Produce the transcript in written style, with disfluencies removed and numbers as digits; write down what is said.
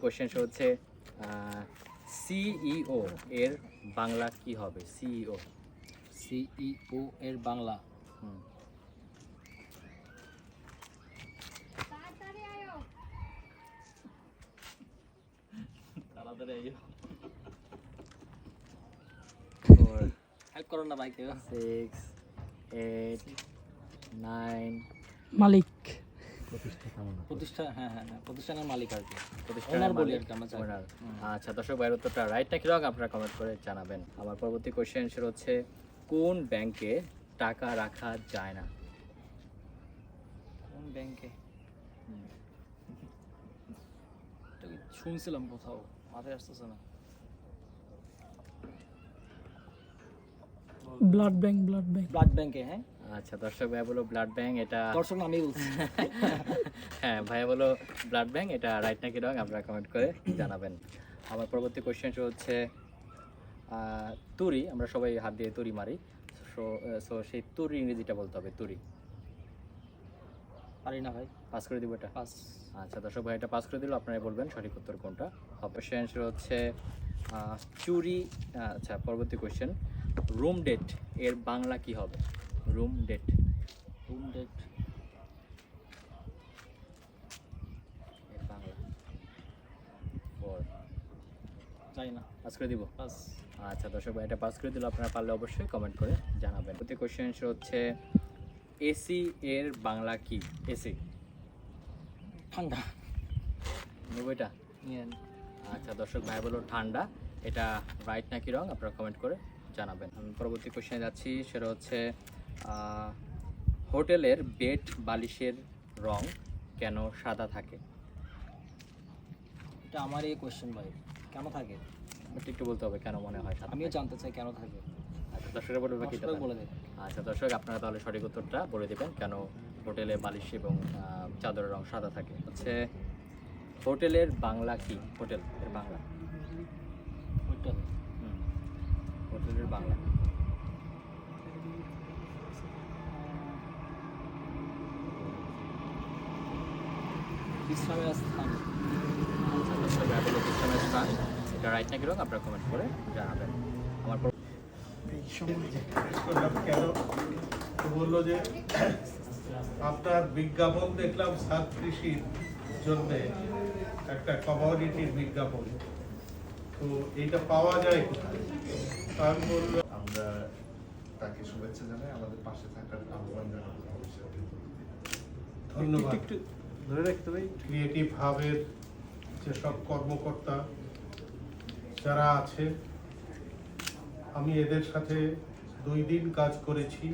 Question হচ্ছে CEO এর বাংলা কি হবে? সিইও সিইও এর বাংলা হেল্প করো না ভাই কেউ। 6 8 9 মালিক প্রতিষ্ঠান, হ্যাঁ হ্যাঁ হ্যাঁ, প্রতিষ্ঠানের মালিক আর কি, প্রতিষ্ঠানের ওনার বলি মালিক, আর কি আমরা চাই। ওনার। আচ্ছা দর্শক ভাইয়ের উত্তরটা রাইট নাকি রং আপনারা কমেন্ট করে জানাবেন। আমার পরবর্তী কোশ্চেন হচ্ছে কোন ব্যাংকে টাকা রাখা যায় না? কোন ব্যাংকে? শুনছিলাম কোথাও, মাথায় আসতেছে না। ব্লাড ব্যাংক ব্লাড ব্যাংকে, হ্যাঁ। আচ্ছা দর্শক ভাই বলো ব্লাড ব্যাংক, এটা দর্শক আমি বলছি। হ্যাঁ ভাইয়া বলো ব্লাড ব্যাংক, এটা রাইট নাকি রং আপনারা কমেন্ট করে জানাবেন। আমার পরবর্তী কোশ্চেন হচ্ছে তুরি, আমরা সবাই হাত দিয়ে তুরি মারি, সো সেই তুরি ইংরেজিটা বলতে হবে। তুরি পারি না ভাই, পাস করে দিব এটা। পাস। আচ্ছা দর্শক ভাই এটা পাস করে দিল, আপনারা বলবেন সঠিক উত্তর কোনটা হবে। কোশ্চেন হচ্ছে চুরি। আচ্ছা পরবর্তী কোশ্চেন রুম ডেট এর বাংলা কি হবে? রুম ডেট রুম ডেট এর বাংলা জানি না, পাস করে দিব। পাস। আচ্ছা দর্শক ভাই এটা পাস করে দিল, আপনারা পারলে অবশ্যই কমেন্ট করে জানাবেন। প্রতি কোশ্চেন হচ্ছে এসি এর বাংলা কি? এসি ঠান্ডা। নব্বইটা। আচ্ছা দর্শক ভাই বলো ঠান্ডা, এটা রাইট নাকি রং আপনারা কমেন্ট করে জানাবেন। আমি পরবর্তী কোশ্চেনে যাচ্ছি, সেটা হচ্ছে হোটেলের বেড বালিশের রং কেন সাদা থাকে? এটা আমার এই কোশ্চেন ভাই, কেন থাকে? এটা একটু বলতে হবে কেন মনে হয় সাদা আমিও থাকে? জানতে চাই কেন থাকে। আচ্ছা দর্শকের বলবে বাকি দর্শক বলে দেয়। আচ্ছা দর্শক আপনারা তাহলে সঠিক উত্তরটা বলে দেবেন কেন হোটেলে বালিশ এবং চাদরের রং সাদা থাকে। হচ্ছে হোটেলের বাংলা কি? হোটেল এর বাংলা। হোটেল, হোটেলের বাংলা বিশ্রামের স্থান। আচ্ছা দর্শক বলো বিশ্রামের স্থান, এটা রাইট নাকি রং আপনারা কমেন্ট করে জানাবেন। আমার কেন বললো যে আপনার বিজ্ঞাপন দেখলাম সাত কৃষির জন্য একটা কমিউনিটির বিজ্ঞাপন, তো এটা পাওয়া যায় কোথায়? তো আমি বললাম আমরা তাকে শুভেচ্ছা জানাই, আমাদের পাশে থাকার আহ্বান জানাবো ভবিষ্যতে। ধন্যবাদ। ক্রিয়েটিভ হাবের যেসব কর্মকর্তা যারা আছে, আমি এদের সাথে 2 দিন কাজ করেছি।